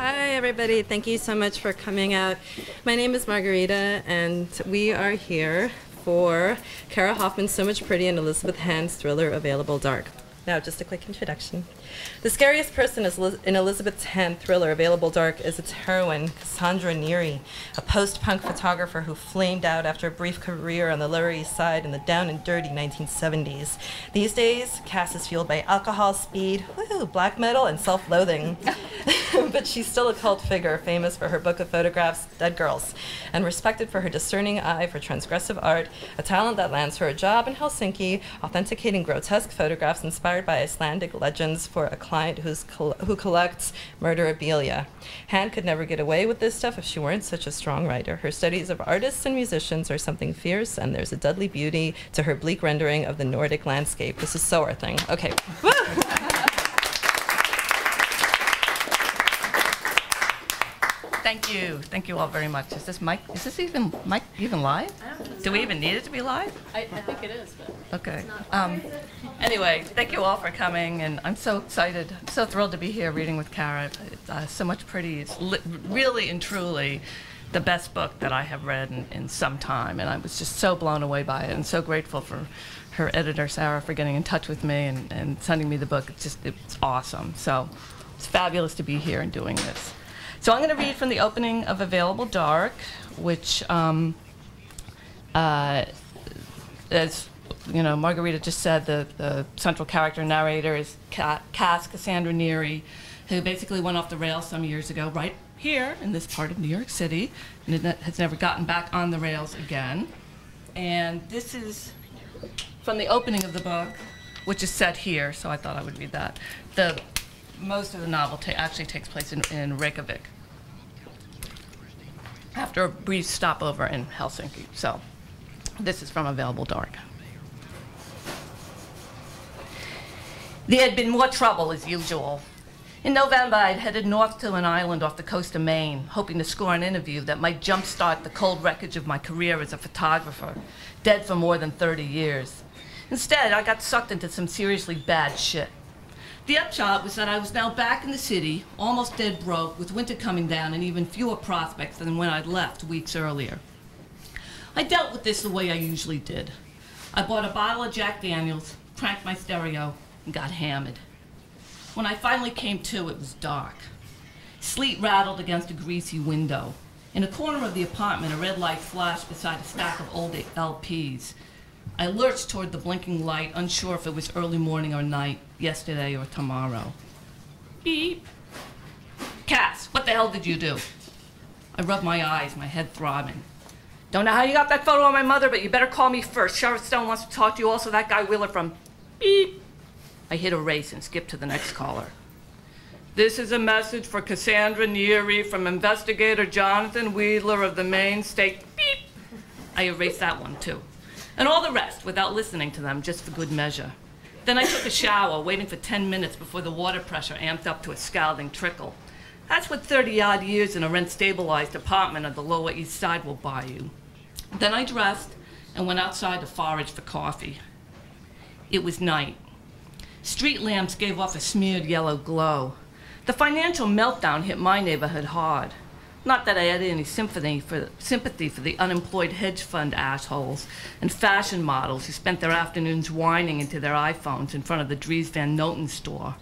Hi, everybody. Thank you so much for coming out. My name is Margarita, and we are here for Cara Hoffman's So Much Pretty and Elizabeth Hand's thriller Available Dark. Now, just a quick introduction. The scariest person in Elizabeth Hand's thriller Available Dark is its heroine, Cassandra Neary, a post-punk photographer who flamed out after a brief career on the Lower East Side in the down and dirty 1970s. These days, Cass is fueled by alcohol, speed, black metal, and self-loathing. But she's still a cult figure, famous for her book of photographs, Dead Girls, and respected for her discerning eye for transgressive art, a talent that lands her a job in Helsinki, authenticating grotesque photographs inspired by Icelandic legends for a client who collects murderabilia. Hand could never get away with this stuff if she weren't such a strong writer. Her studies of artists and musicians are something fierce, and there's a deadly beauty to her bleak rendering of the Nordic landscape. This is so our thing. Okay. Woo! Thank you. Thank you all very much. Is this mic? Is this even live? Do we even need it to be live? I think it is, but okay. Anyway, thank you all for coming, and I'm so excited. I'm so thrilled to be here reading with Cara. So Much Pretty. It's really and truly the best book that I have read in some time, and I was just so blown away by it, and so grateful for her editor, Sarah, for getting in touch with me and sending me the book. It's awesome. So it's fabulous to be here and doing this. So I'm going to read from the opening of Available Dark, which, as you know, Margarita just said, the central character narrator is Cassandra Neary, who basically went off the rails some years ago, right here in this part of New York City, and has never gotten back on the rails again. And this is from the opening of the book, which is set here, so I thought I would read that. Most of the novel actually takes place in Reykjavik after a brief stopover in Helsinki. So this is from Available Dark. There had been more trouble as usual. In November, I'd headed north to an island off the coast of Maine, hoping to score an interview that might jumpstart the cold wreckage of my career as a photographer, dead for more than 30 years. Instead, I got sucked into some seriously bad shit. The upshot was that I was now back in the city, almost dead broke, with winter coming down and even fewer prospects than when I'd left weeks earlier. I dealt with this the way I usually did. I bought a bottle of Jack Daniels, cranked my stereo, and got hammered. When I finally came to, it was dark. Sleet rattled against a greasy window. In a corner of the apartment, a red light flashed beside a stack of old LPs. I lurched toward the blinking light, unsure if it was early morning or night, yesterday or tomorrow. Beep. Cass, what the hell did you do? I rubbed my eyes, my head throbbing. Don't know how you got that photo of my mother, but you better call me first. Sheriff Stone wants to talk to you, also that guy Wheeler from Beep. I hit erase and skipped to the next caller. This is a message for Cassandra Neary from Investigator Jonathan Wheeler of the Maine State. Beep. I erased that one, too. And all the rest, without listening to them, just for good measure. Then I took a shower, waiting for 10 minutes before the water pressure amped up to a scalding trickle. That's what 30-odd years in a rent-stabilized apartment on the Lower East Side will buy you. Then I dressed and went outside to forage for coffee. It was night. Street lamps gave off a smeared yellow glow. The financial meltdown hit my neighborhood hard. Not that I had any sympathy for the unemployed hedge fund assholes and fashion models who spent their afternoons whining into their iPhones in front of the Dries Van Noten store.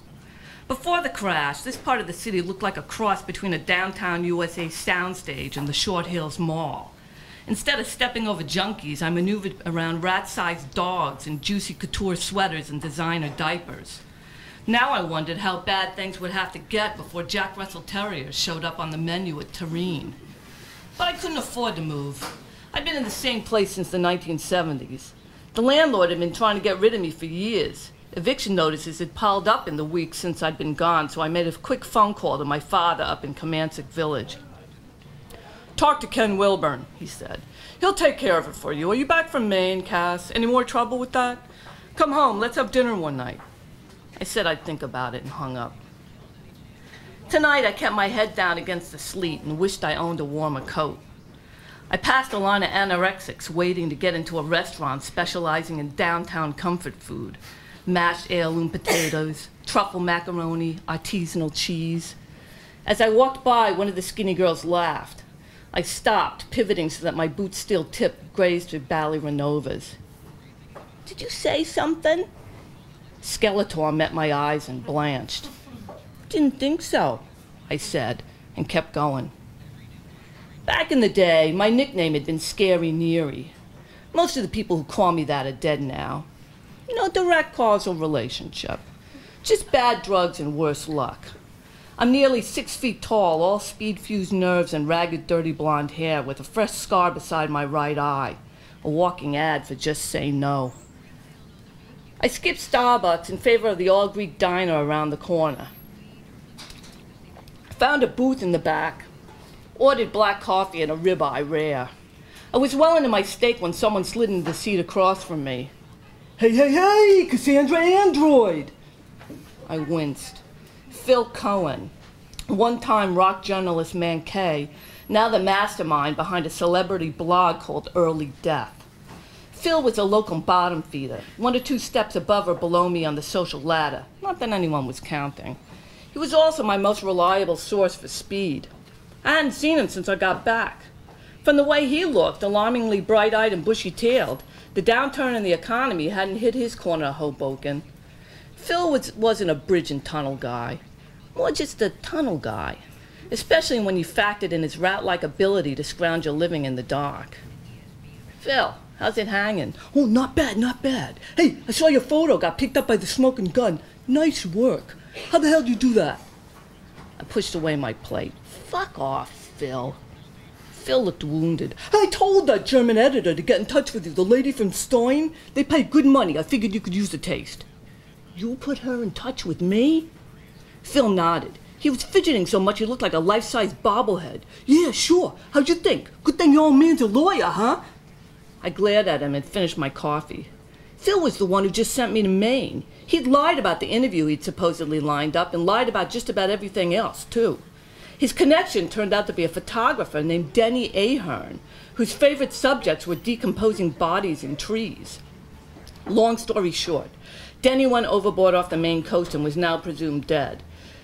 Before the crash, this part of the city looked like a cross between a downtown USA soundstage and the Short Hills Mall. Instead of stepping over junkies, I maneuvered around rat-sized dogs in juicy couture sweaters and designer diapers. Now I wondered how bad things would have to get before Jack Russell Terriers showed up on the menu at Terrine. But I couldn't afford to move. I'd been in the same place since the 1970s. The landlord had been trying to get rid of me for years. Eviction notices had piled up in the weeks since I'd been gone, so I made a quick phone call to my father up in Comansic Village. Talk to Ken Wilburn, he said. He'll take care of it for you. Are you back from Maine, Cass? Any more trouble with that? Come home, let's have dinner one night. I said I'd think about it and hung up. Tonight, I kept my head down against the sleet and wished I owned a warmer coat. I passed a line of anorexics waiting to get into a restaurant specializing in downtown comfort food. Mashed heirloom potatoes, truffle macaroni, artisanal cheese. As I walked by, one of the skinny girls laughed. I stopped, pivoting so that my boot's steel tip grazed her ballerinanovas. "Did you say something?" Skeletor met my eyes and blanched. "Didn't think so," I said, and kept going. Back in the day, my nickname had been Scary Neary. Most of the people who call me that are dead now. No direct causal relationship. Just bad drugs and worse luck. I'm nearly 6 feet tall, all speed-fused nerves and ragged, dirty blonde hair, with a fresh scar beside my right eye, a walking ad for Just Say No. I skipped Starbucks in favor of the all-Greek diner around the corner. Found a booth in the back, ordered black coffee and a ribeye rare. I was well into my steak when someone slid into the seat across from me. "Hey, hey, hey, Cassandra Android!" I winced. Phil Cohen, one-time rock journalist Man K, now the mastermind behind a celebrity blog called Early Death. Phil was a local bottom feeder, 1 or 2 steps above or below me on the social ladder, not that anyone was counting. He was also my most reliable source for speed. I hadn't seen him since I got back. From the way he looked, alarmingly bright-eyed and bushy-tailed, the downturn in the economy hadn't hit his corner of Hoboken. Phil wasn't a bridge and tunnel guy, more just a tunnel guy, especially when you factored in his rat-like ability to scrounge a living in the dark. "Phil, how's it hanging?" "Oh, not bad, not bad. Hey, I saw your photo got picked up by the smoking gun. Nice work. How the hell did you do that?" I pushed away my plate. "Fuck off, Phil." Phil looked wounded. "I told that German editor to get in touch with you, the lady from Stein. They pay good money. I figured you could use the taste." "You put her in touch with me?" Phil nodded. He was fidgeting so much he looked like a life-size bobblehead. "Yeah, sure. How'd you think? Good thing your old man's a lawyer, huh?" I glared at him and finished my coffee. Phil was the one who just sent me to Maine. He'd lied about the interview he'd supposedly lined up and lied about just about everything else, too. His connection turned out to be a photographer named Denny Ahern, whose favorite subjects were decomposing bodies in trees. Long story short, Denny went overboard off the Maine coast and was now presumed dead.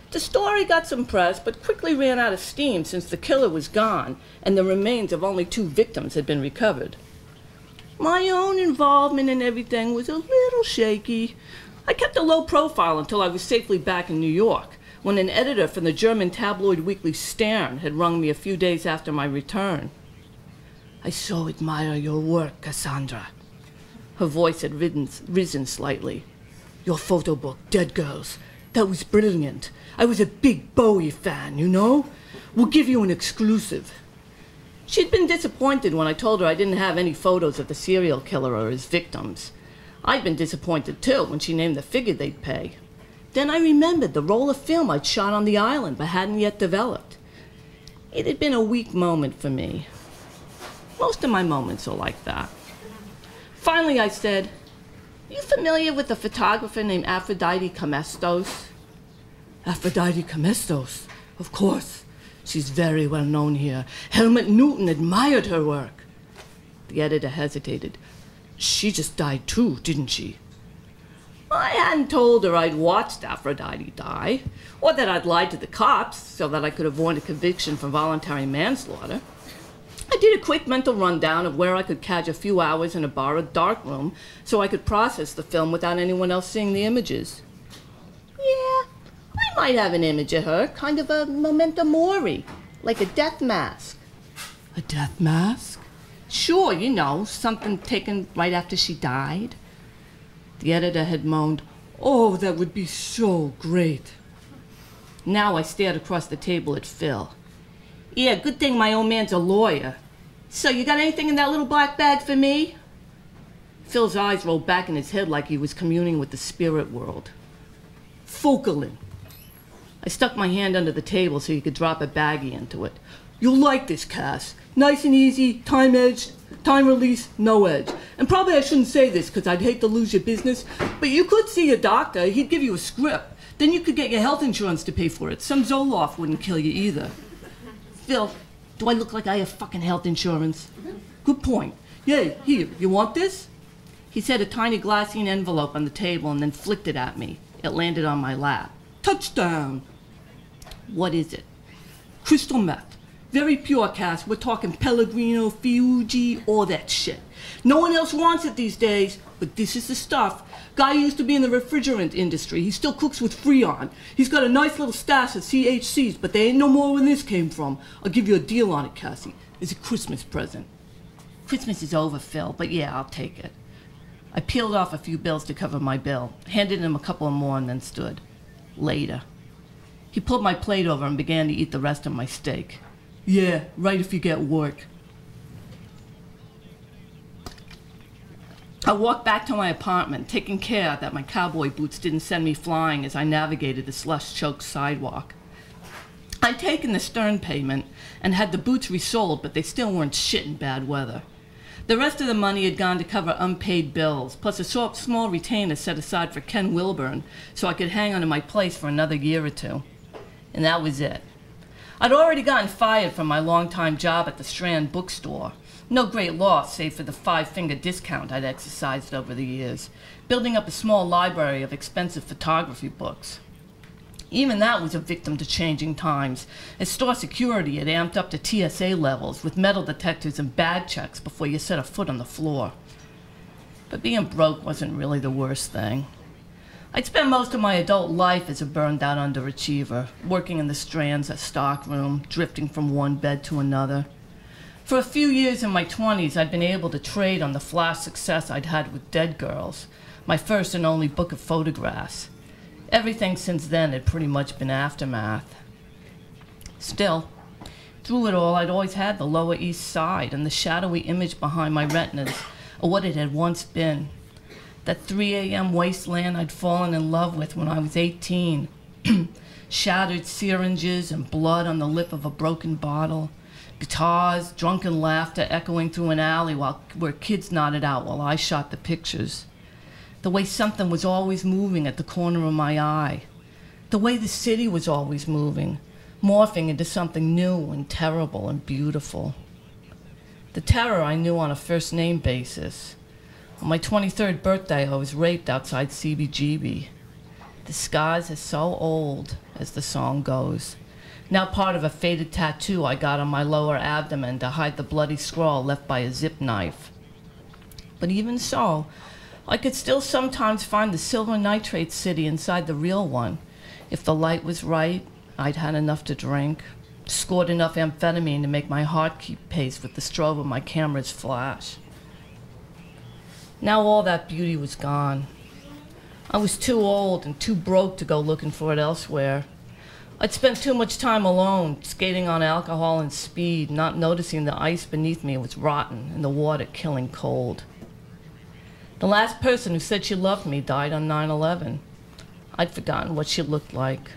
The story got some press, but quickly ran out of steam since the killer was gone and the remains of only 2 victims had been recovered. My own involvement in everything was a little shaky. I kept a low profile until I was safely back in New York, when an editor from the German tabloid weekly Stern had rung me a few days after my return. "I so admire your work, Cassandra." Her voice had risen slightly. "Your photo book, Dead Girls, that was brilliant. I was a big Bowie fan, you know? We'll give you an exclusive." She'd been disappointed when I told her I didn't have any photos of the serial killer or his victims. I'd been disappointed, too, when she named the figure they'd pay. Then I remembered the roll of film I'd shot on the island but hadn't yet developed. It had been a weak moment for me. Most of my moments are like that. Finally, I said, "You familiar with a photographer named Aphrodite Comestos?" "Aphrodite Comestos? Of course. She's very well known here. Helmut Newton admired her work." The editor hesitated. "She just died too, didn't she?" I hadn't told her I'd watched Aphrodite die, or that I'd lied to the cops so that I could avoid a conviction for voluntary manslaughter. I did a quick mental rundown of where I could catch a few hours in a borrowed darkroom so I could process the film without anyone else seeing the images. Yeah, I might have an image of her, kind of a memento mori, like a death mask. A death mask? Sure, you know, something taken right after she died. The editor had moaned, "Oh, that would be so great." Now I stared across the table at Phil. "Yeah, good thing my old man's a lawyer. So you got anything in that little black bag for me?" Phil's eyes rolled back in his head like he was communing with the spirit world. "Focalin." I stuck my hand under the table so he could drop a baggie into it. "You'll like this, Cass. Nice and easy, time-edged, time release, no edge. And probably I shouldn't say this because I'd hate to lose your business, but you could see a doctor. He'd give you a script. Then you could get your health insurance to pay for it. Some Zoloft wouldn't kill you either." "Phil, do I look like I have fucking health insurance?" "Good point. Yeah, here, you want this?" He set a tiny glassine envelope on the table and then flicked it at me. It landed on my lap. "Touchdown." "What is it?" Crystal meth. Very pure, Cass. We're talking Pellegrino, Fiugi, all that shit. No one else wants it these days, but this is the stuff. Guy used to be in the refrigerant industry. He still cooks with Freon. He's got a nice little stash of CHCs, but they ain't no more where this came from. I'll give you a deal on it, Cassie. It's a Christmas present. Christmas is over, Phil, but yeah, I'll take it. I peeled off a few bills to cover my bill, handed him a couple more, and then stood. Later. He pulled my plate over and began to eat the rest of my steak. Yeah, right if you get work. I walked back to my apartment, taking care that my cowboy boots didn't send me flying as I navigated the slush-choked sidewalk. I'd taken the stern payment and had the boots resold, but they still weren't shit in bad weather. The rest of the money had gone to cover unpaid bills, plus a small retainer set aside for Ken Wilburn so I could hang on to my place for another year or two. And that was it. I'd already gotten fired from my longtime job at the Strand bookstore. No great loss, save for the 5-finger discount I'd exercised over the years, building up a small library of expensive photography books. Even that was a victim to changing times, as store security had amped up to TSA levels with metal detectors and bag checks before you set a foot on the floor. But being broke wasn't really the worst thing. I'd spent most of my adult life as a burned-out underachiever, working in the Strand's stockroom, drifting from one bed to another. For a few years in my 20s, I'd been able to trade on the flash success I'd had with Dead Girls, my first and only book of photographs. Everything since then had pretty much been aftermath. Still, through it all, I'd always had the Lower East Side and the shadowy image behind my retinas of what it had once been. That 3 a.m. wasteland I'd fallen in love with when I was 18. Shattered syringes and blood on the lip of a broken bottle. Guitars, drunken laughter echoing through an alley where kids nodded out while I shot the pictures. The way something was always moving at the corner of my eye. The way the city was always moving, morphing into something new and terrible and beautiful. The terror I knew on a first-name basis. On my 23rd birthday, I was raped outside CBGB. The scars are so old, as the song goes. Now part of a faded tattoo I got on my lower abdomen to hide the bloody scrawl left by a zip knife. But even so, I could still sometimes find the silver nitrate city inside the real one. If the light was right, I'd had enough to drink, scored enough amphetamine to make my heart keep pace with the strobe of my camera's flash. Now all that beauty was gone. I was too old and too broke to go looking for it elsewhere. I'd spent too much time alone, skating on alcohol and speed, not noticing the ice beneath me was rotten and the water killing cold. The last person who said she loved me died on 9/11. I'd forgotten what she looked like.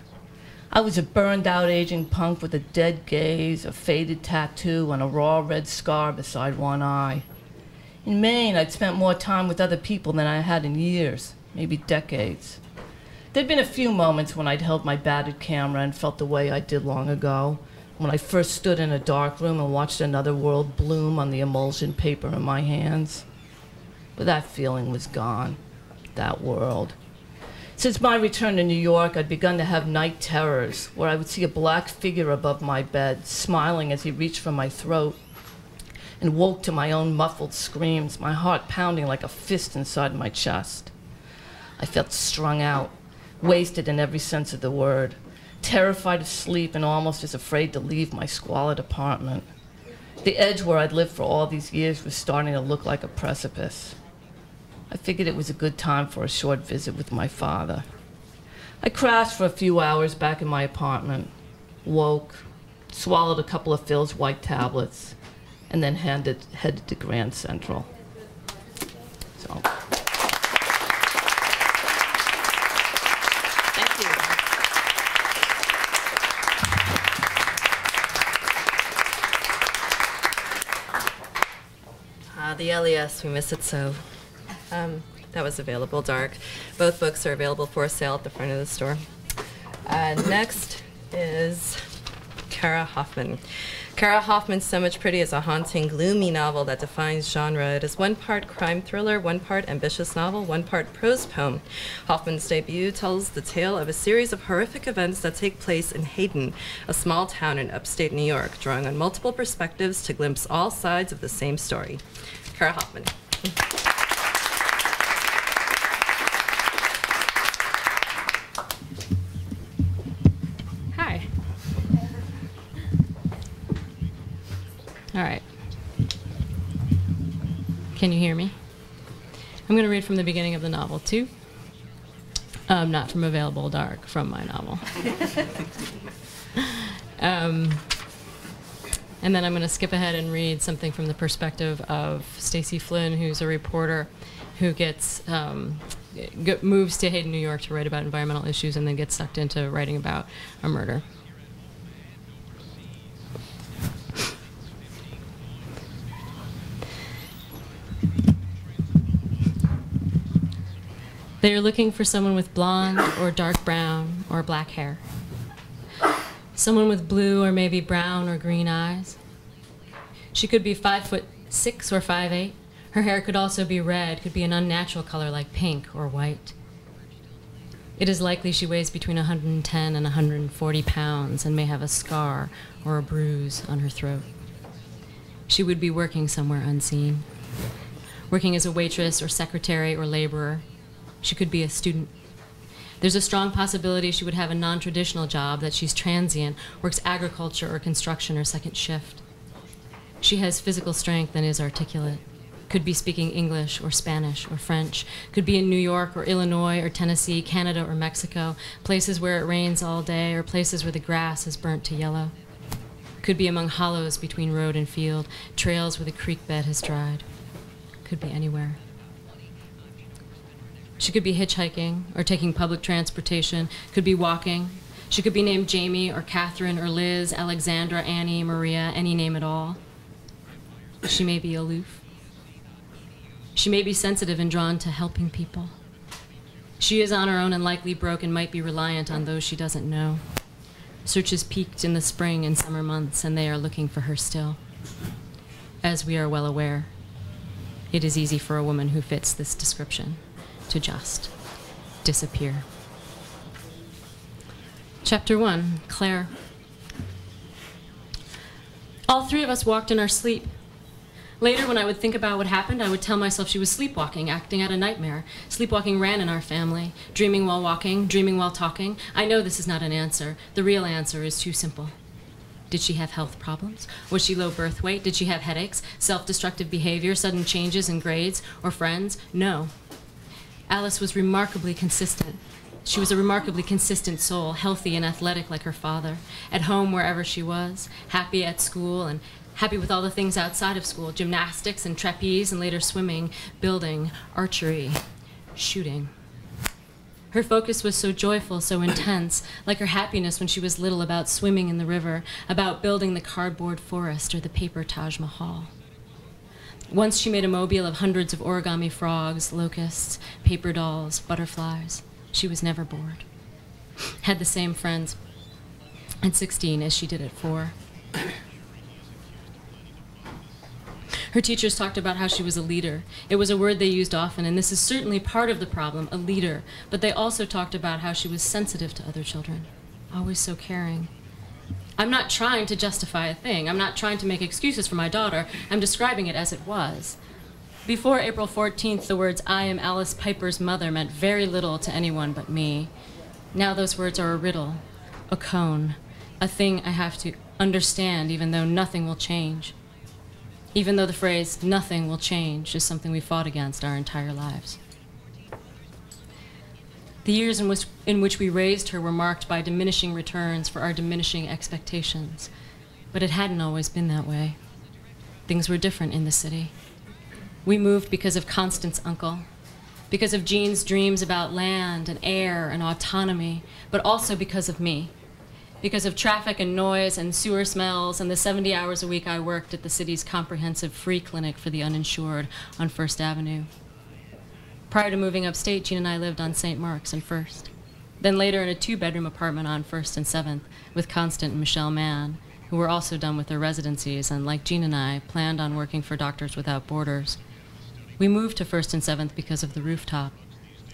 I was a burned-out aging punk with a dead gaze, a faded tattoo, and a raw red scar beside one eye. In Maine, I'd spent more time with other people than I had in years, maybe decades. There'd been a few moments when I'd held my battered camera and felt the way I did long ago, when I first stood in a dark room and watched another world bloom on the emulsion paper in my hands. But that feeling was gone, that world. Since my return to New York, I'd begun to have night terrors, where I would see a black figure above my bed, smiling as he reached for my throat, and woke to my own muffled screams, my heart pounding like a fist inside my chest. I felt strung out, wasted in every sense of the word, terrified of sleep and almost as afraid to leave my squalid apartment. The edge where I'd lived for all these years was starting to look like a precipice. I figured it was a good time for a short visit with my father. I crashed for a few hours back in my apartment, woke, swallowed a couple of Phil's white tablets, and then headed to Grand Central. So, thank you. The LES, we miss it so. That was available, Dark. Both books are available for sale at the front of the store. Next is Cara Hoffman. Cara Hoffman's So Much Pretty is a haunting, gloomy novel that defines genre. It is one part crime thriller, one part ambitious novel, one part prose poem. Hoffman's debut tells the tale of a series of horrific events that take place in Hayden, a small town in upstate New York, drawing on multiple perspectives to glimpse all sides of the same story. Cara Hoffman. Hi. All right. Can you hear me? I'm going to read from the beginning of the novel, too. Not from Available Dark, from my novel. And then I'm going to skip ahead and read something from the perspective of Stacy Flynn, who's a reporter who gets moves to Hayden, New York to write about environmental issues and then gets sucked into writing about a murder. They are looking for someone with blonde or dark brown or black hair. Someone with blue or maybe brown or green eyes. She could be 5'6" or 5'8". Her hair could also be red, could be an unnatural color like pink or white. It is likely she weighs between 110 and 140 pounds and may have a scar or a bruise on her throat. She would be working somewhere unseen. Working as a waitress or secretary or laborer. She could be a student. There's a strong possibility she would have a non-traditional job, that she's transient, works agriculture or construction or second shift. She has physical strength and is articulate. Could be speaking English or Spanish or French. Could be in New York or Illinois or Tennessee, Canada or Mexico, places where it rains all day or places where the grass is burnt to yellow. Could be among hollows between road and field, trails where the creek bed has dried. Could be anywhere. She could be hitchhiking or taking public transportation, could be walking. She could be named Jamie or Catherine or Liz, Alexandra, Annie, Maria, any name at all. She may be aloof. She may be sensitive and drawn to helping people. She is on her own and likely broke and might be reliant on those she doesn't know. Searches peaked in the spring and summer months, and they are looking for her still. As we are well aware, it is easy for a woman who fits this description to just disappear. Chapter 1, Claire. All three of us walked in our sleep. Later, when I would think about what happened, I would tell myself she was sleepwalking, acting out a nightmare. Sleepwalking ran in our family. Dreaming while walking, dreaming while talking. I know this is not an answer. The real answer is too simple. Did she have health problems? Was she low birth weight? Did she have headaches, self-destructive behavior, sudden changes in grades, or friends? No. Alice was remarkably consistent. She was a remarkably consistent soul, healthy and athletic like her father, at home wherever she was, happy at school and happy with all the things outside of school, gymnastics and trapeze and later swimming, building, archery, shooting. Her focus was so joyful, so intense, like her happiness when she was little about swimming in the river, about building the cardboard forest or the paper Taj Mahal. Once she made a mobile of hundreds of origami frogs, locusts, paper dolls, butterflies. She was never bored. Had the same friends at 16 as she did at 4. Her teachers talked about how she was a leader. It was a word they used often, and this is certainly part of the problem, a leader. But they also talked about how she was sensitive to other children, always so caring. I'm not trying to justify a thing. I'm not trying to make excuses for my daughter. I'm describing it as it was. Before April 14th, the words, "I am Alice Piper's mother," meant very little to anyone but me. Now those words are a riddle, a cone, a thing I have to understand even though nothing will change. Even though the phrase, "nothing will change," is something we fought against our entire lives. The years in which we raised her were marked by diminishing returns for our diminishing expectations. But it hadn't always been that way. Things were different in the city. We moved because of Constance's uncle, because of Jean's dreams about land and air and autonomy, but also because of me, because of traffic and noise and sewer smells and the 70 hours a week I worked at the city's comprehensive free clinic for the uninsured on First Avenue. Prior to moving upstate, Jean and I lived on St. Mark's and First. Then later in a 2-bedroom apartment on First and 7th with Constant and Michelle Mann, who were also done with their residencies and, like Jean and I, planned on working for Doctors Without Borders. We moved to 1st and 7th because of the rooftop,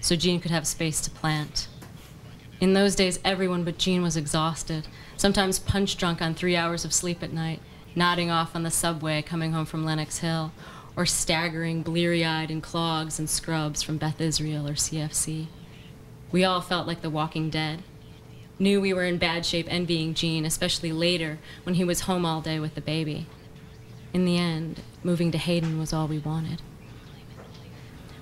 so Jean could have space to plant. In those days, everyone but Jean was exhausted, sometimes punch drunk on 3 hours of sleep at night, nodding off on the subway coming home from Lenox Hill, or staggering bleary-eyed in clogs and scrubs from Beth Israel or CFC. We all felt like the Walking Dead, knew we were in bad shape envying Jean, especially later when he was home all day with the baby. In the end, moving to Hayden was all we wanted.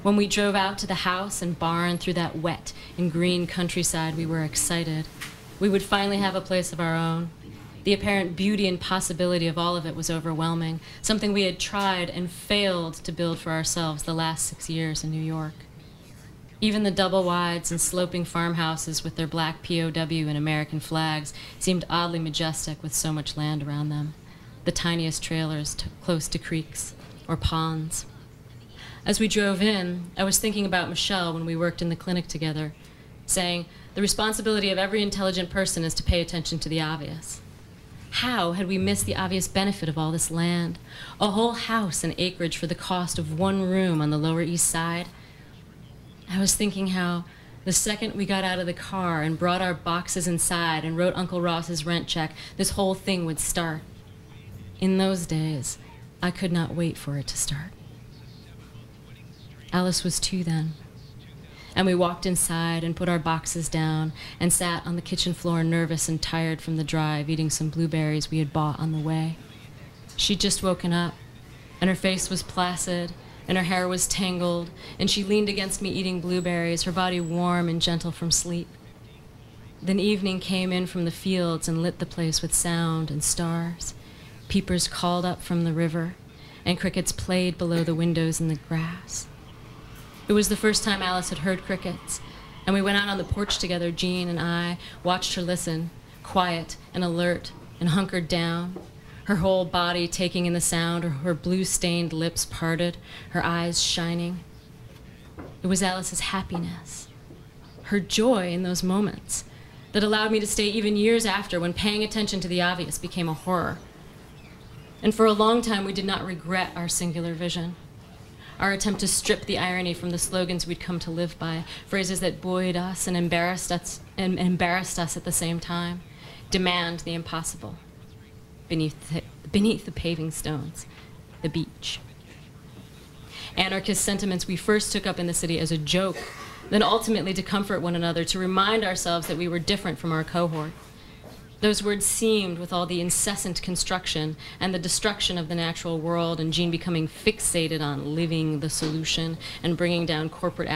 When we drove out to the house and barn through that wet and green countryside, we were excited. We would finally have a place of our own. The apparent beauty and possibility of all of it was overwhelming, something we had tried and failed to build for ourselves the last 6 years in New York. Even the double-wides and sloping farmhouses with their black POW and American flags seemed oddly majestic with so much land around them, the tiniest trailers close to creeks or ponds. As we drove in, I was thinking about Michelle when we worked in the clinic together, saying, the responsibility of every intelligent person is to pay attention to the obvious. How had we missed the obvious benefit of all this land? A whole house and acreage for the cost of one room on the Lower East Side? I was thinking how the second we got out of the car and brought our boxes inside and wrote Uncle Ross's rent check, this whole thing would start. In those days, I could not wait for it to start. Alice was 2 then, and we walked inside and put our boxes down and sat on the kitchen floor nervous and tired from the drive, eating some blueberries we had bought on the way. She'd just woken up, and her face was placid, and her hair was tangled, and she leaned against me eating blueberries, her body warm and gentle from sleep. Then evening came in from the fields and lit the place with sound and stars. Peepers called up from the river, and crickets played below the windows in the grass. It was the first time Alice had heard crickets, and we went out on the porch together, Jean and I, watched her listen, quiet and alert and hunkered down, her whole body taking in the sound, her blue-stained lips parted, her eyes shining. It was Alice's happiness, her joy in those moments, that allowed me to stay even years after when paying attention to the obvious became a horror. And for a long time, we did not regret our singular vision. Our attempt to strip the irony from the slogans we'd come to live by, phrases that buoyed us and embarrassed us at the same time, demand the impossible. Beneath the paving stones, the beach. Anarchist sentiments we first took up in the city as a joke, then ultimately to comfort one another, to remind ourselves that we were different from our cohort. Those words seemed, with all the incessant construction and the destruction of the natural world, and Jean becoming fixated on living the solution and bringing down corporate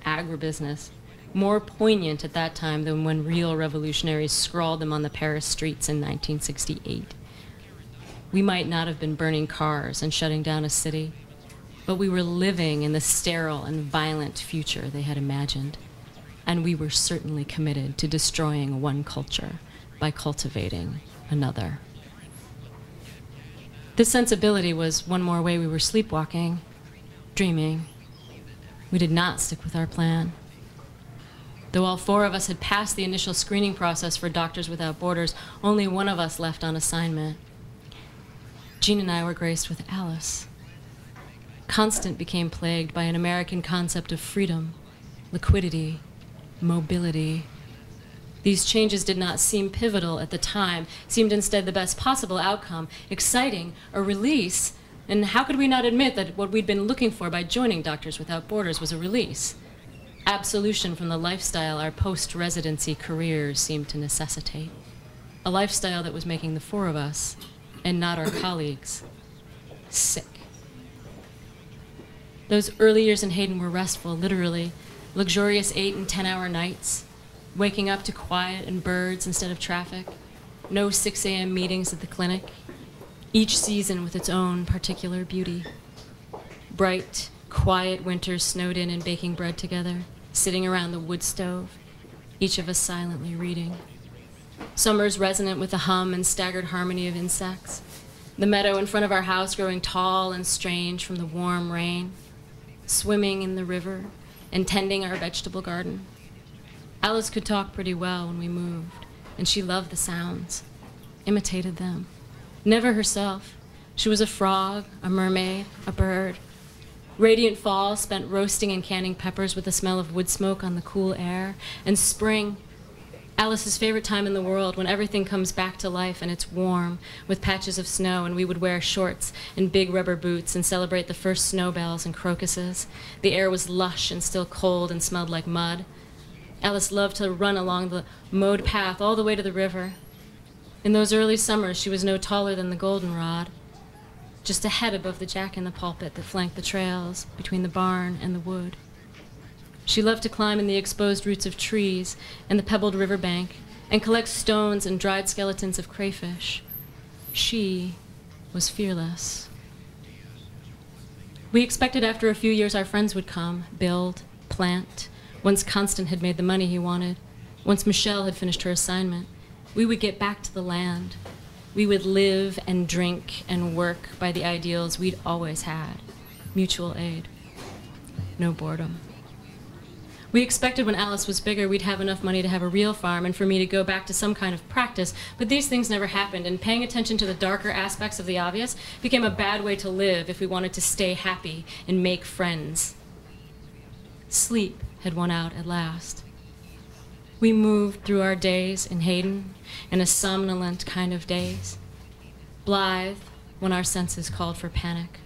agribusiness, more poignant at that time than when real revolutionaries scrawled them on the Paris streets in 1968. We might not have been burning cars and shutting down a city, but we were living in the sterile and violent future they had imagined, and we were certainly committed to destroying one culture by cultivating another. This sensibility was one more way we were sleepwalking, dreaming. We did not stick with our plan. Though all 4 of us had passed the initial screening process for Doctors Without Borders, only one of us left on assignment. Jean and I were graced with Alice. Constant became plagued by an American concept of freedom, liquidity, mobility. These changes did not seem pivotal at the time, seemed instead the best possible outcome, exciting, a release. And how could we not admit that what we'd been looking for by joining Doctors Without Borders was a release? Absolution from the lifestyle our post-residency careers seemed to necessitate. A lifestyle that was making the 4 of us, and not our colleagues, sick. Those early years in Hayden were restful, literally. Luxurious 8- and 10-hour nights, waking up to quiet and birds instead of traffic, no 6 a.m. meetings at the clinic, each season with its own particular beauty. Bright, quiet winters snowed in and baking bread together, sitting around the wood stove, each of us silently reading. Summers resonant with the hum and staggered harmony of insects. The meadow in front of our house growing tall and strange from the warm rain. Swimming in the river and tending our vegetable garden. Alice could talk pretty well when we moved, and she loved the sounds, imitated them, Never herself. She was a frog, a mermaid, a bird. Radiant fall spent roasting and canning peppers with the smell of wood smoke on the cool air. And spring, Alice's favorite time in the world, when everything comes back to life and it's warm, with patches of snow, and we would wear shorts and big rubber boots and celebrate the first snowbells and crocuses. The air was lush and still cold and smelled like mud. Alice loved to run along the mowed path all the way to the river. In those early summers, she was no taller than the goldenrod, just a head above the jack-in-the-pulpit that flanked the trails between the barn and the wood. She loved to climb in the exposed roots of trees and the pebbled riverbank and collect stones and dried skeletons of crayfish. She was fearless. We expected after a few years our friends would come, build, plant. Once Constant had made the money he wanted, once Michelle had finished her assignment, we would get back to the land. We would live and drink and work by the ideals we'd always had. Mutual aid. No boredom. We expected when Alice was bigger we'd have enough money to have a real farm and for me to go back to some kind of practice, but these things never happened, and paying attention to the darker aspects of the obvious became a bad way to live if we wanted to stay happy and make friends. Sleep had won out at last. We moved through our days in Hayden in a somnolent kind of daze, blithe when our senses called for panic,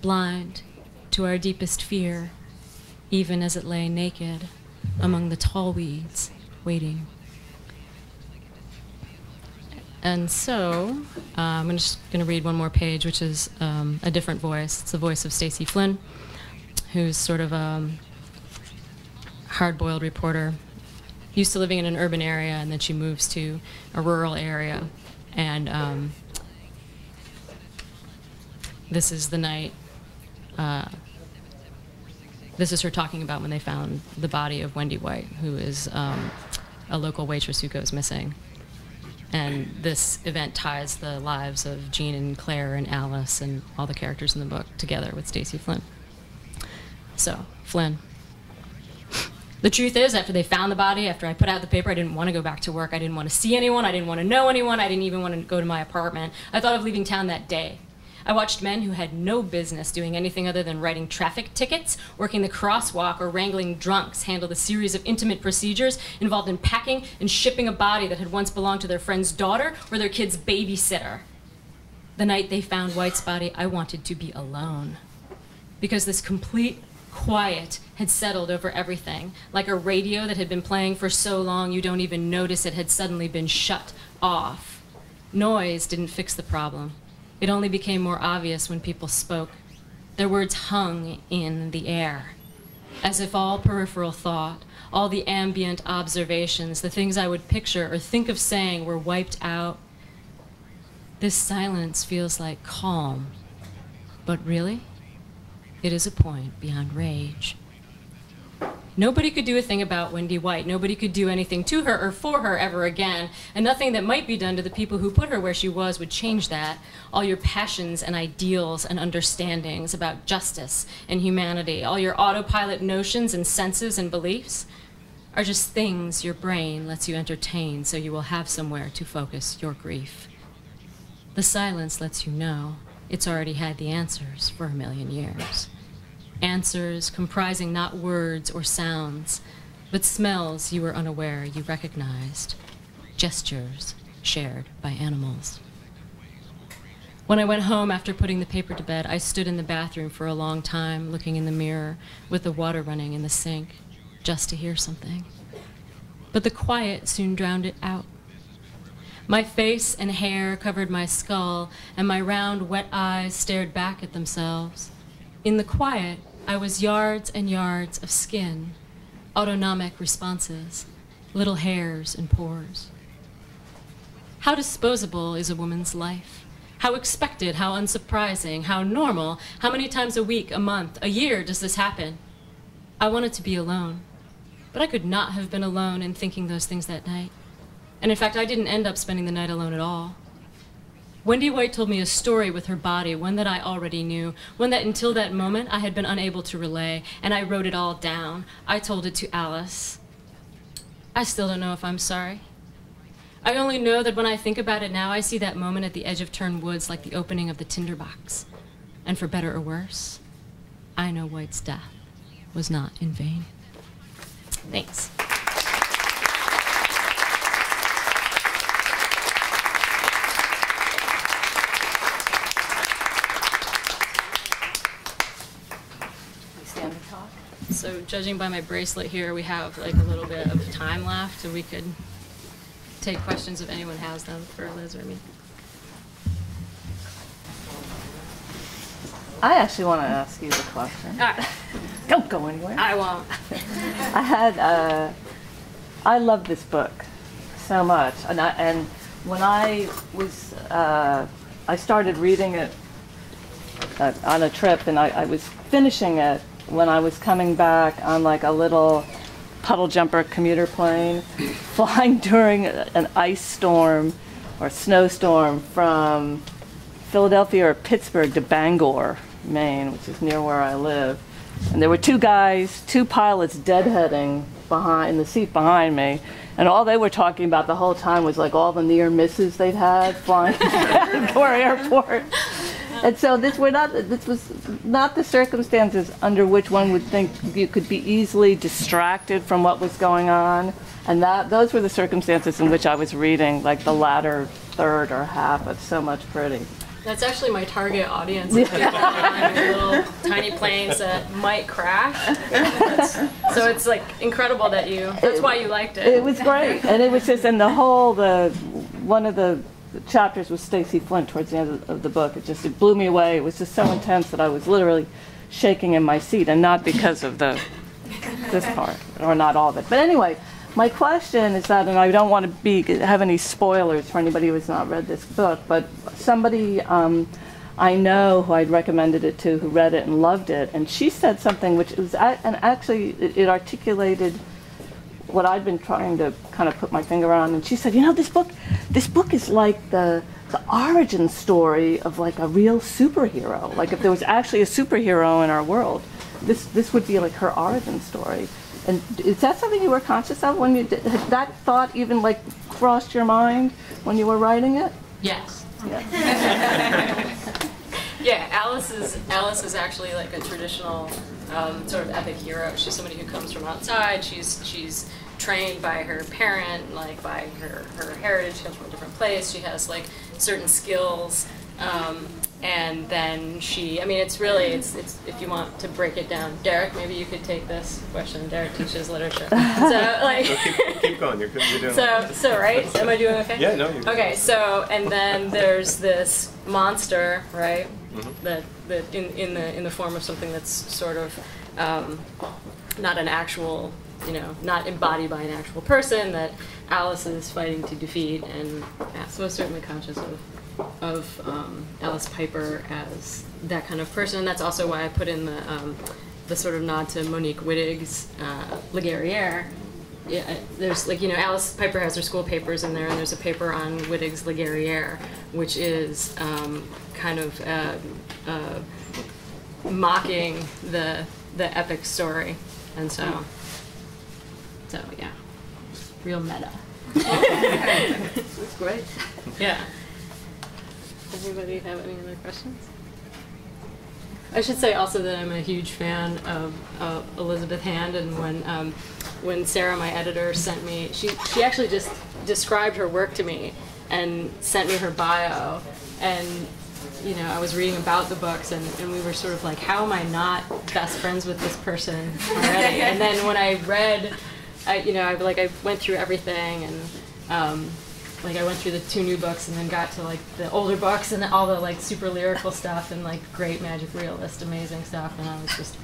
blind to our deepest fear, even as it lay naked among the tall weeds, waiting. And so, I'm just going to read one more page, which is a different voice. It's the voice of Stacy Flynn, who's sort of a hard-boiled reporter, used to living in an urban area, and then she moves to a rural area. And this is the night, this is her talking about when they found the body of Wendy White, who is a local waitress who goes missing. And this event ties the lives of Jean and Claire and Alice and all the characters in the book together with Stacy Flynn. So, Flynn. The truth is, after they found the body, after I put out the paper, I didn't want to go back to work. I didn't want to see anyone. I didn't want to know anyone. I didn't even want to go to my apartment. I thought of leaving town that day. I watched men who had no business doing anything other than writing traffic tickets, working the crosswalk, or wrangling drunks handle the series of intimate procedures involved in packing and shipping a body that had once belonged to their friend's daughter or their kid's babysitter. The night they found White's body, I wanted to be alone, because this complete quiet had settled over everything, like a radio that had been playing for so long you don't even notice it had suddenly been shut off. Noise didn't fix the problem. It only became more obvious when people spoke. Their words hung in the air, as if all peripheral thought, all the ambient observations, the things I would picture or think of saying were wiped out. This silence feels like calm, but really? It is a point beyond rage. Nobody could do a thing about Wendy White. Nobody could do anything to her or for her ever again. And nothing that might be done to the people who put her where she was would change that. All your passions and ideals and understandings about justice and humanity, all your autopilot notions and senses and beliefs are just things your brain lets you entertain so you will have somewhere to focus your grief. The silence lets you know it's already had the answers for 1,000,000 years. Answers comprising not words or sounds, but smells you were unaware you recognized, gestures shared by animals. When I went home after putting the paper to bed, I stood in the bathroom for a long time, looking in the mirror with the water running in the sink, just to hear something. But the quiet soon drowned it out. My face and hair covered my skull, and my round, wet eyes stared back at themselves. In the quiet, I was yards and yards of skin, autonomic responses, little hairs and pores. How disposable is a woman's life? How expected, how unsurprising, how normal, how many times a week, a month, a year does this happen? I wanted to be alone, but I could not have been alone in thinking those things that night. And in fact, I didn't end up spending the night alone at all. Wendy White told me a story with her body, one that I already knew, one that until that moment I had been unable to relay, and I wrote it all down. I told it to Alice. I still don't know if I'm sorry. I only know that when I think about it now, I see that moment at the edge of Turned Woods like the opening of the tinderbox. And for better or worse, I know White's death was not in vain. Thanks. So judging by my bracelet here, we have like a little bit of time left, so we could take questions if anyone has them for Liz or me. I actually want to ask you the question. All right. Don't go anywhere. I won't. I love this book so much, and when I started reading it on a trip, and I was finishing it when I was coming back on like a little puddle jumper commuter plane, flying during an ice storm or snowstorm from Philadelphia or Pittsburgh to Bangor, Maine, which is near where I live. And there were two pilots deadheading in the seat behind me, and all they were talking about the whole time was like all the near misses they'd had flying to Bangor Airport. And so this was not the circumstances under which one would think you could be easily distracted from what was going on, and those were the circumstances in which I was reading, like the latter third or half of So Much Pretty. That's actually my target audience. People flying little tiny planes that might crash. So it's like incredible that that's why you liked it. It was great, and it was just, and one of the chapters was Stacey Flint towards the end of the book. It blew me away. It was just so intense that I was literally shaking in my seat, and not because of this part, or not all of it. But anyway, my question is that, and I don't want to have any spoilers for anybody who has not read this book, but somebody I know who I'd recommended it to, who read it and loved it, and she said something which was, and actually it articulated what I'd been trying to kind of put my finger on, and she said, this book is like the origin story of like a real superhero. Like if there was actually a superhero in our world, this would be like her origin story. And is that something you were conscious of when had that thought even like crossed your mind when you were writing it? Yes. Yeah. Yeah, Alice is actually like a traditional sort of epic hero. She's somebody who comes from outside. She's trained by her parent, like by her heritage. She comes from a different place. She has like certain skills, and then it's if you want to break it down, Derek, maybe you could take this question. Derek teaches literature, so like keep going. You're doing so right. Am I doing okay? Yeah, no. You're okay. So and then there's this monster, right? Mm-hmm. That in the form of something that's sort of not an actual, not embodied by an actual person, that Alice is fighting to defeat, and so most certainly conscious of Alice Piper as that kind of person. That's also why I put in the sort of nod to Monique Wittig's La Guerrière. Yeah, there's Alice Piper has her school papers in there, and there's a paper on Wittig's La Guerrière, which is kind of mocking the epic story, and so yeah, real meta. That's great. Yeah. Anybody have any other questions? I should say also that I'm a huge fan of Elizabeth Hand, and when Sarah, my editor, sent me, she actually just described her work to me and sent me her bio, and I was reading about the books, and we were sort of like, how am I not best friends with this person already? And then when I read, I went through everything, and I went through the 2 new books, and then got to like the older books and all the like super lyrical stuff and like great magic realist, amazing stuff, and I was just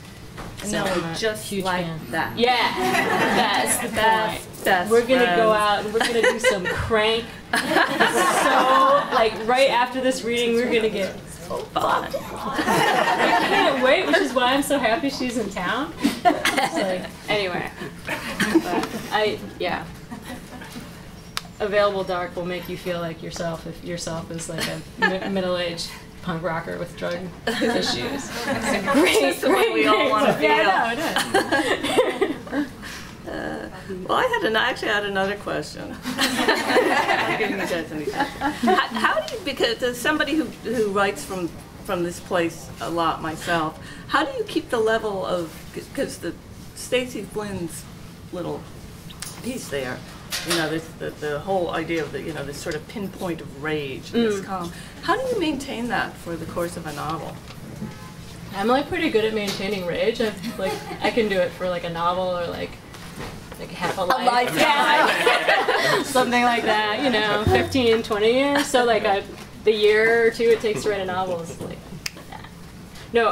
just huge like fan. that. Yeah, that's the point. We're gonna go out and we're gonna do some crank. So like right after this reading, we're gonna get so fun. I can't wait, which is why I'm so happy she's in town. Anyway, but Available Dark will make you feel like yourself if yourself is like a middle-aged punk rocker with drug issues. That's great, what we all want to feel. Yeah, I know, it is. Well, I actually had another question. I'm giving you guys any time. How do you, because as somebody who writes from this place a lot myself, how do you keep the level of, because the Stacey Flynn's little piece there, you know, the whole idea of this sort of pinpoint of rage in this column. How do you maintain that for the course of a novel? I'm like pretty good at maintaining rage. I can do it for like a novel or like half a life. Yeah, something like that, you know, 15, 20 years. So like the year or two it takes to write a novel is like that. No,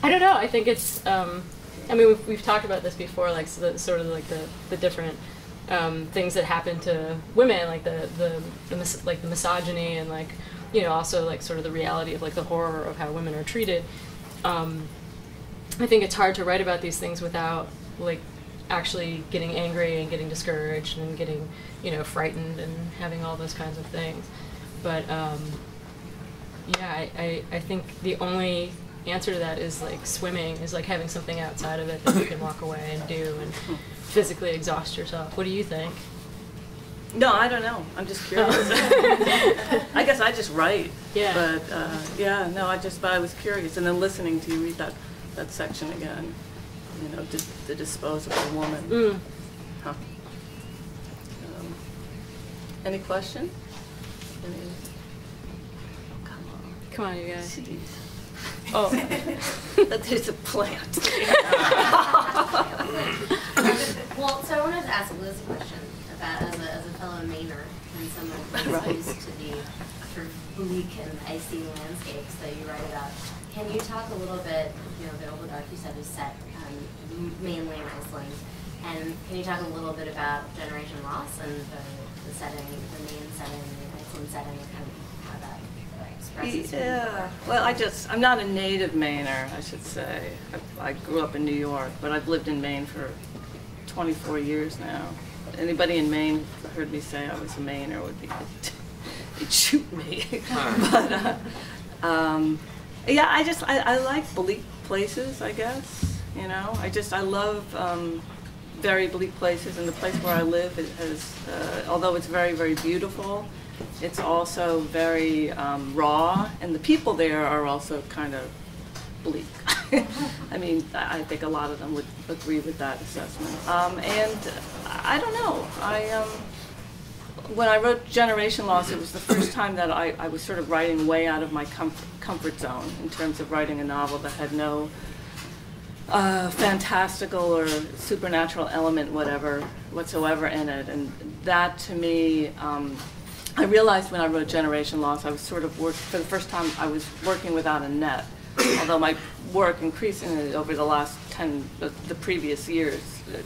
I don't know. I think it's, I mean, we've talked about this before, like so sort of like the different things that happen to women, like the misogyny and like, you know, also like sort of the reality of like the horror of how women are treated. I think it's hard to write about these things without like actually getting angry and getting discouraged and getting, you know, frightened and having all those kinds of things. But yeah, I think the only answer to that is like swimming, is like having something outside of it that you can walk away and do and physically exhaust yourself. What do you think? No, I don't know. I'm just curious. I guess I just write. Yeah. But yeah, no, but I was curious, and then listening to you read that section again, you know, the disposable woman. Huh. Any question? Come on, you guys. Jeez. Oh. There's a plant. Well, so I wanted to ask Liz a question about, as a fellow Mainer and someone who's used to the sort of bleak and icy landscapes that you write about. Can you talk a little bit, you know, Available Dark, you said, is set mainly in Iceland, and can you talk a little bit about Generation Loss and the setting, the main setting, the Iceland setting, and kind of how that expresses? Yeah, well, I'm not a native Mainer, I should say. I grew up in New York, but I've lived in Maine for 24 years now. Anybody in Maine heard me say I was a Mainer would be, they'd shoot me. But yeah, I like bleak places, I guess. You know, I love very bleak places, and the place where I live has, although it's very, very beautiful, it's also very raw, and the people there are also kind of bleak. I mean, I think a lot of them would agree with that assessment. And I don't know. When I wrote Generation Loss, it was the first time that I was sort of writing way out of my comfort zone in terms of writing a novel that had no fantastical or supernatural element whatsoever in it. And that, to me, I realized when I wrote Generation Loss, I was sort of for the first time, I was working without a net. Although my work increasingly over the last the previous years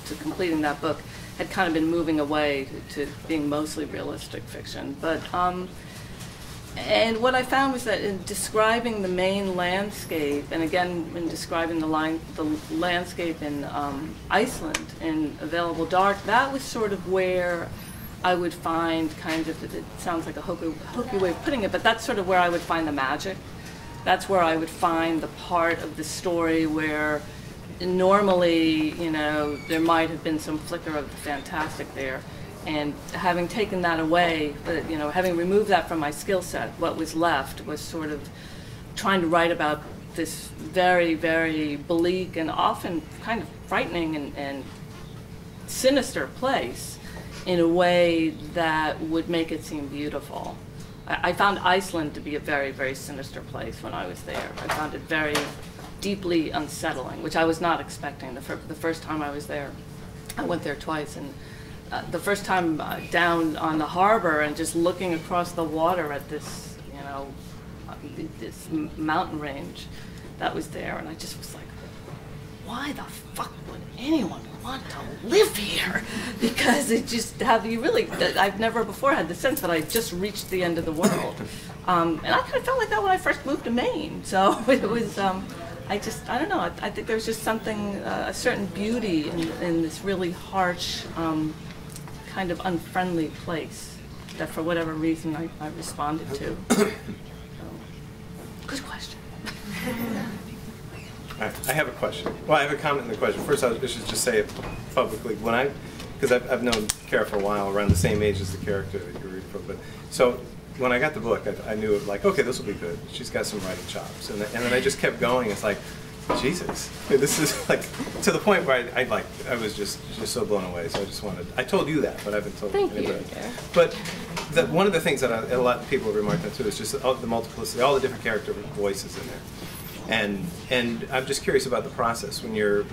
to completing that book had kind of been moving away to being mostly realistic fiction. But and what I found was that in describing the Maine landscape, and again in describing the landscape in Iceland in Available Dark, that was sort of where I would find kind of, it sounds like a hokey way of putting it, but that's sort of where I would find the magic. That's where I would find the part of the story where normally, you know, there might have been some flicker of the fantastic there. And having taken that away, you know, having removed that from my skill set, what was left was sort of trying to write about this very, very bleak and often kind of frightening and sinister place in a way that would make it seem beautiful. I found Iceland to be a very, very sinister place when I was there. I found it very deeply unsettling, which I was not expecting the first time I was there. I went there twice, and the first time down on the harbor and just looking across the water at this, you know, this mountain range that was there, and I just was like, why the fuck would anyone want to live here? Because it just, I've never before had the sense that I just reached the end of the world. And I kind of felt like that when I first moved to Maine. So it was, I don't know, I think there's just something, a certain beauty in this really harsh, kind of unfriendly place that for whatever reason I responded to. So, good question. I have a question. Well, I have a comment and a question. First, I should just say it publicly. When I because I've known Cara for a while, around the same age as the character that you're reading from. But so when I got the book, I knew it like, okay, this will be good. She's got some writing chops, and then I just kept going. It's like, Jesus, this is like to the point where I was just so blown away. So I just wanted. I told you that, but I haven't told Thank anybody. you. But one of the things that a lot of people have remarked on too is just the multiplicity, all the different character voices in there, and I'm just curious about the process when you're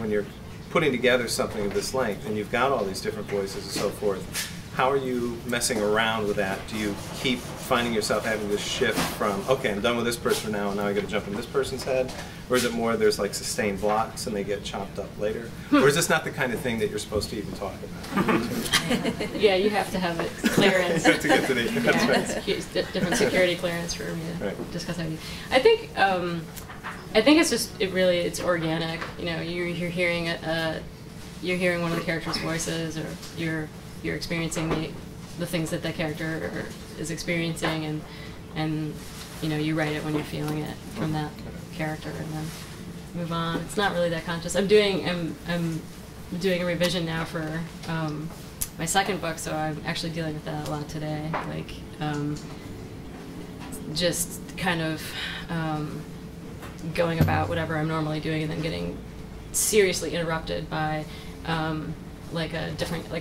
putting together something of this length, and you've got all these different voices and so forth. How are you messing around with that? Do you keep finding yourself having this shift from, okay, I'm done with this person now, and now I got to jump in this person's head? Or is it more there's like sustained blocks and they get chopped up later? Or is this not the kind of thing that you're supposed to even talk about? Yeah, you have to have it clearance. to get to the, that's right. It's different security clearance for me to Right. discuss how you. I think it's just it's organic. You know, you're hearing one of the character's voices, or you're experiencing the things that character is experiencing, and you know, you write it when you're feeling it from that character, and then move on. It's not really that conscious. I'm doing a revision now for my second book, so I'm actually dealing with that a lot today. Like just kind of going about whatever I'm normally doing, and then getting seriously interrupted by like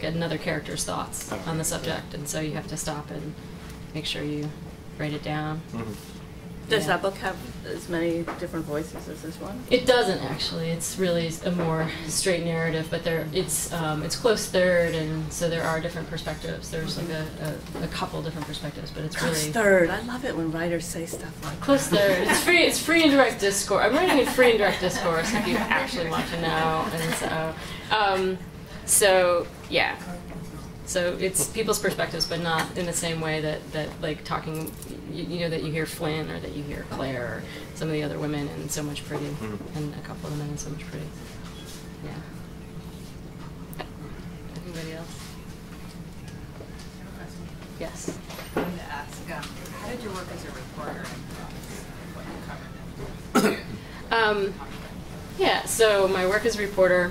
another character's thoughts on the subject, and so you have to stop and make sure you write it down. Mm-hmm. Does that book have as many different voices as this one? It doesn't actually. It's really a more straight narrative, but it's close third, and so there are different perspectives. There's like a couple different perspectives, but it's Close really third. I love it when writers say stuff like close third. It's free and direct discourse. I'm writing in free and direct discourse if you actually want to know, and so yeah. So it's people's perspectives, but not in the same way that like talking, you know, that you hear Flynn, or that you hear Claire, or some of the other women in So Much Pretty, and a couple of the men in So Much Pretty. Yeah. Anybody else? Yes. I wanted to ask, how did your work as a reporter influence what you covered? Yeah. So my work as a reporter.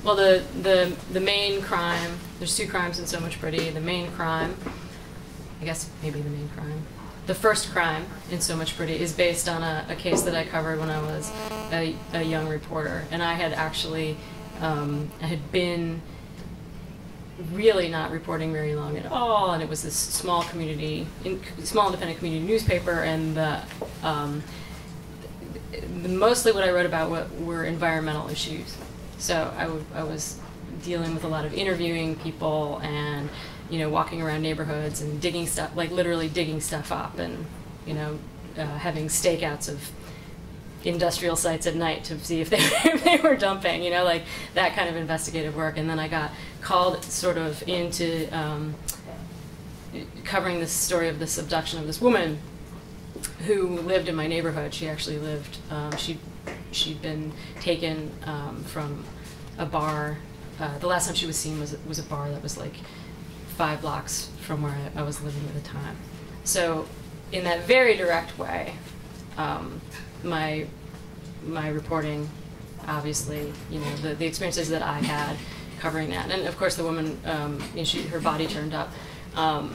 Well, the main crime, there's two crimes in So Much Pretty. The main crime, I guess maybe the main crime, the first crime in So Much Pretty is based on a case that I covered when I was a young reporter. And I had actually, I had been really not reporting very long at all, and it was this small independent community newspaper, and mostly what I wrote about were environmental issues. So I was dealing with a lot of interviewing people, and you know, walking around neighborhoods and digging stuff, like literally digging stuff up, and you know, having stakeouts of industrial sites at night to see if they were dumping, you know, like that kind of investigative work. And then I got called sort of into covering this story of this abduction of this woman who lived in my neighborhood. She actually lived, she'd been taken from a bar. The last time she was seen was a bar that was like 5 blocks from where I was living at the time. So in that very direct way, my reporting, obviously, you know, the experiences that I had covering that, and of course the woman, you know, her body turned up on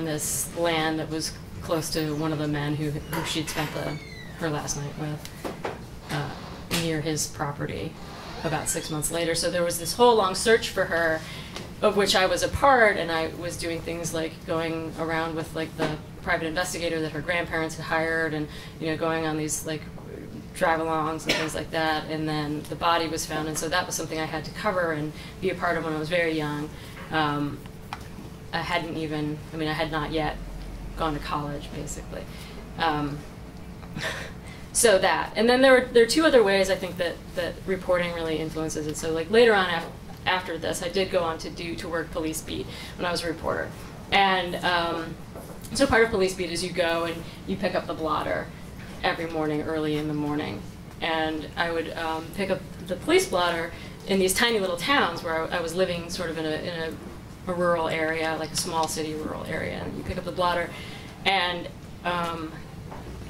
this land that was close to one of the men who she'd spent her last night with, near his property about 6 months later. So there was this whole long search for her, of which I was a part, and I was doing things like going around with like the private investigator that her grandparents had hired, and you know, going on these like drive-alongs and things like that. And then the body was found, and so that was something I had to cover and be a part of when I was very young. I had not yet gone to college, basically. So that, and then there are 2 other ways I think that reporting really influences it. So like later on after this, I did go on to work police beat when I was a reporter. And so part of police beat is you go and you pick up the blotter every morning, early in the morning. And I would pick up the police blotter in these tiny little towns where I was living sort of in a rural area, like a small city rural area. And you pick up the blotter, and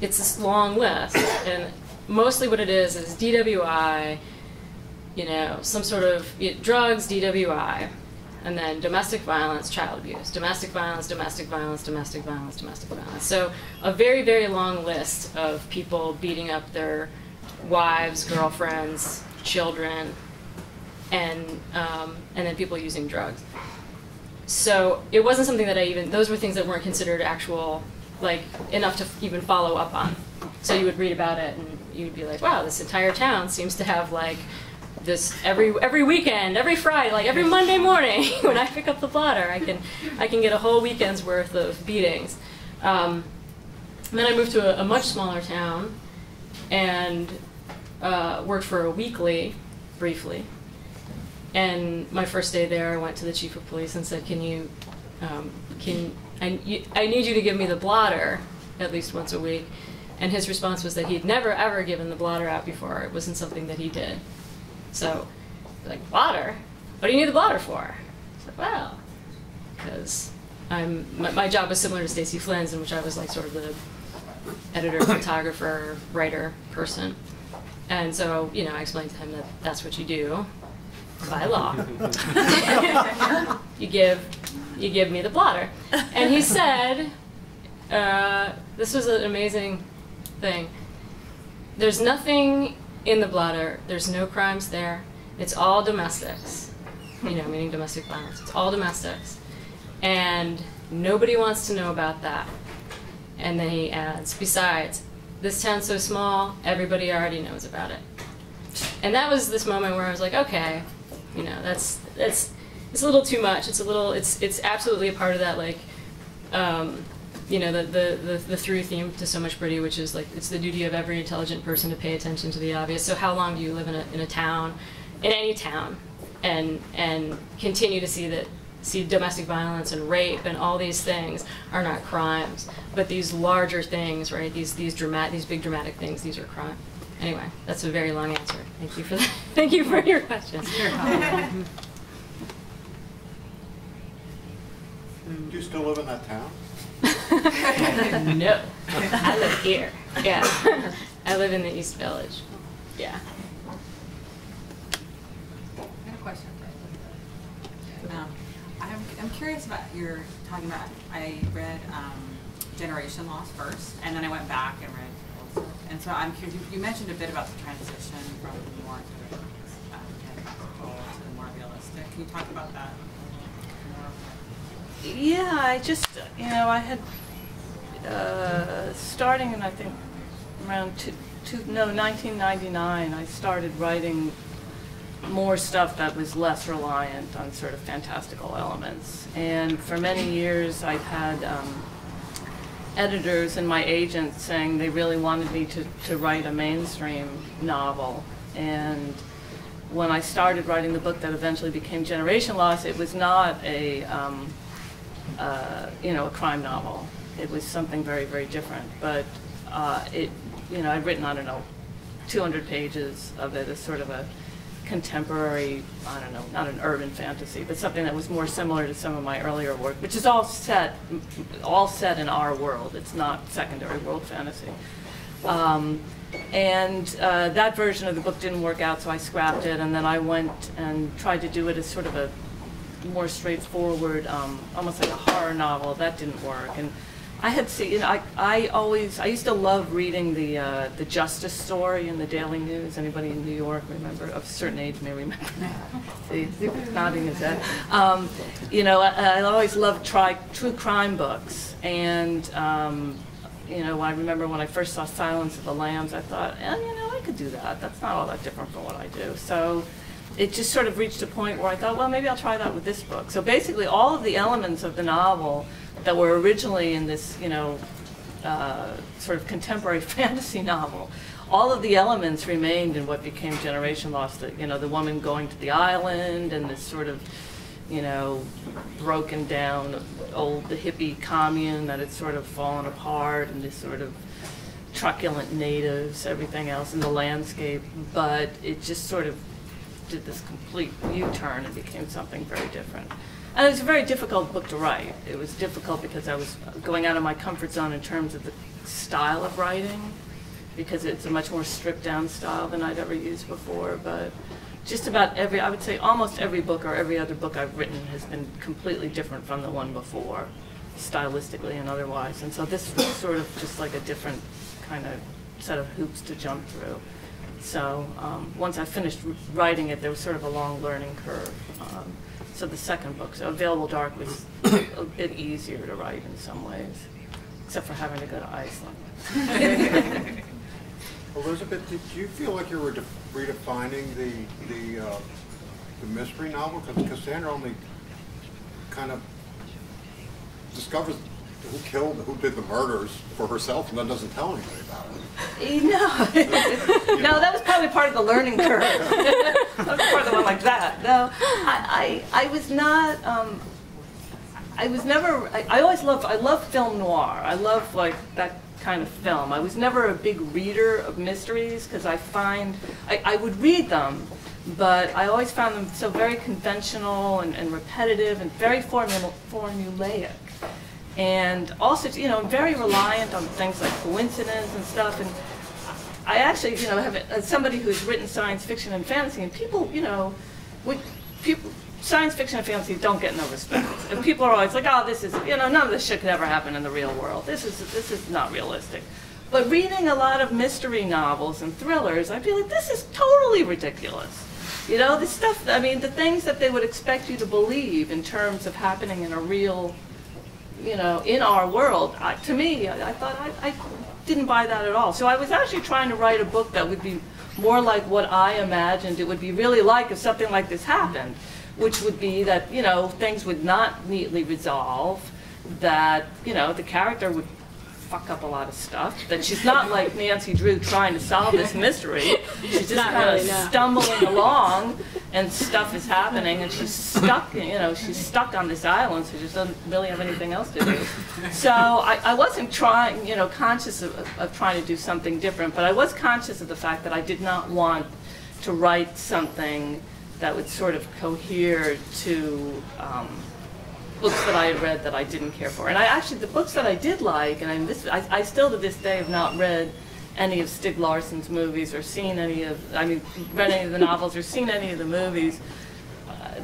it's this long list, and mostly what it is DWI, you know, some sort of drugs, DWI, and then domestic violence, child abuse, domestic violence, domestic violence, domestic violence, domestic violence. So a very, very long list of people beating up their wives, girlfriends, children, and then people using drugs. So it wasn't something that those were things that weren't considered actual, like, enough to even follow up on. So you would read about it and you'd be like, wow, this entire town seems to have like this every weekend, every Friday, like every Monday morning when I pick up the blotter, I can get a whole weekend's worth of beatings. And then I moved to a much smaller town and worked for a weekly, briefly. And my first day there, I went to the chief of police and said, I need you to give me the blotter at least once a week. And his response was that he'd never, ever given the blotter out before. It wasn't something that he did. So, like, blotter? What do you need the blotter for? I said, well, because my job was similar to Stacey Flynn's, in which I was like sort of the editor, photographer, writer person. And so, you know, I explained to him that that's what you do by law. you give me the blotter. And he said, this was an amazing thing. There's nothing in the blotter. There's no crimes there. It's all domestics. You know, meaning domestic violence. It's all domestics. And nobody wants to know about that. And then he adds, besides, this town's so small, everybody already knows about it. And that was this moment where I was like, okay, you know, it's a little too much. It's absolutely a part of that, like, you know, the through theme to So Much Pretty, which is like, it's the duty of every intelligent person to pay attention to the obvious. So how long do you live in a town, in any town, and continue to see domestic violence and rape and all these things are not crimes, but these larger things, right? These big dramatic things, these are crime. Anyway, that's a very long answer. Thank you for that. Thank you for your question. Do you still live in that town? No, I live here. Yeah, I live in the East Village. Yeah. I have a question. I'm curious about your talking about. I read Generation Loss first, and then I went back and read. And so I'm curious. You mentioned a bit about the transition from the more to the more realistic. Can you talk about that? Yeah, I just, you know, I had, starting in, I think, around 1999, I started writing more stuff that was less reliant on sort of fantastical elements. And for many years, I've had editors and my agents saying they really wanted me to write a mainstream novel. And when I started writing the book that eventually became Generation Loss, it was not a you know, a crime novel. It was something very, very different. But you know, I'd written, I don't know, 200 pages of it as sort of a contemporary, I don't know, not an urban fantasy, but something that was more similar to some of my earlier work, which is all set in our world. It's not secondary world fantasy. And that version of the book didn't work out, so I scrapped it, and then I went and tried to do it as sort of a more straightforward, almost like a horror novel. That didn't work. And I had seen, you know, I used to love reading the Justice story in the Daily News. Anybody in New York remember, of a certain age may remember? See, nodding his head. You know, I always loved true crime books, and you know, I remember when I first saw Silence of the Lambs, I thought, you know, I could do that. That's not all that different from what I do. So it just sort of reached a point where I thought, well, maybe I'll try that with this book. So basically, all of the elements of the novel that were originally in this, you know, sort of contemporary fantasy novel, all of the elements remained in what became Generation Loss. The, you know, the woman going to the island, and this sort of, you know, broken down the hippie commune that had sort of fallen apart, and this sort of truculent natives, everything else in the landscape. But it just sort of did this complete U-turn and became something very different. And it was a very difficult book to write. It was difficult because I was going out of my comfort zone in terms of the style of writing, because it's a much more stripped down style than I'd ever used before. But just about I would say almost every book or every other book I've written has been completely different from the one before, stylistically and otherwise. And so this was sort of just like a different kind of set of hoops to jump through. So once I finished writing it, there was sort of a long learning curve. So the second book, so Available Dark, was a bit easier to write in some ways, except for having to go to Iceland. Elizabeth, did you feel like you were redefining the mystery novel? Because Cassandra only kind of discovers who did the murders for herself, and then doesn't tell anybody about it. No, that was probably part of the learning curve. That was part of the one like that. No, I was not. I was never. I love film noir. I love like that kind of film. I was never a big reader of mysteries because I find I would read them, but I always found them so very conventional and repetitive and very formulaic. And also, very reliant on things like coincidence and stuff. And I actually, have as somebody who's written science fiction and fantasy, and people, science fiction and fantasy don't get no respect. And people are always like, oh, this is, none of this shit could ever happen in the real world. This is not realistic. But reading a lot of mystery novels and thrillers, I feel like this is totally ridiculous. This stuff, the things that they would expect you to believe in terms of happening in a real, in our world, to me, I thought I didn't buy that at all. So I was actually trying to write a book that would be more like what I imagined it would be really like if something like this happened, which would be that, things would not neatly resolve, that, the character would fuck up a lot of stuff, that she's not like Nancy Drew trying to solve this mystery. She's just kind of stumbling along, and stuff is happening, and she's stuck, she's stuck on this island, so she doesn't really have anything else to do. So I wasn't trying, conscious of trying to do something different, but I was conscious of the fact that I did not want to write something that would sort of cohere to books that I had read that I didn't care for. And the books that I did like, and I still to this day have not read any of Stieg Larsson's movies or seen any of, read any of the novels or seen any of the movies,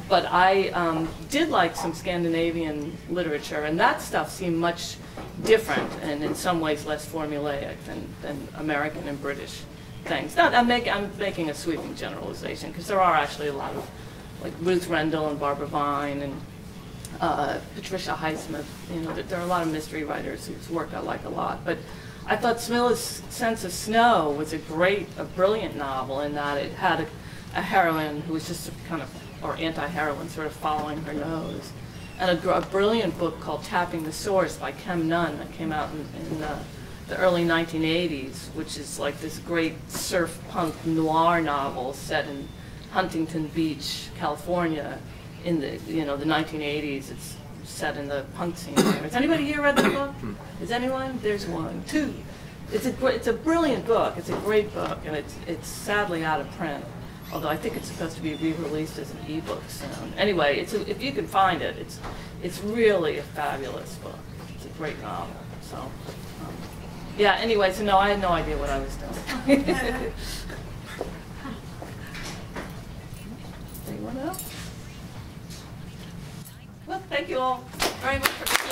but I did like some Scandinavian literature, and that stuff seemed much different and in some ways less formulaic than American and British things. I'm making a sweeping generalization, because there are actually a lot of, like Ruth Rendell and Barbara Vine and Patricia Highsmith, there are a lot of mystery writers whose work I like a lot. But I thought Smilla's Sense of Snow was a brilliant novel in that it had a heroine who was just kind of, or anti-heroine, sort of following her nose. And a brilliant book called Tapping the Source by Kem Nunn that came out in the early 1980s, which is like this great surf punk noir novel set in Huntington Beach, California, in the the 1980s. It's set in the punk scene there. Has anybody here read the book? Is anyone? There's one, two. It's a brilliant book. It's a great book, and it's sadly out of print. Although I think it's supposed to be re-released as an ebook soon. Anyway, if you can find it, it's really a fabulous book. It's a great novel. So yeah. Anyway, so no, I had no idea what I was doing. Anyone else? Well, thank you all very much for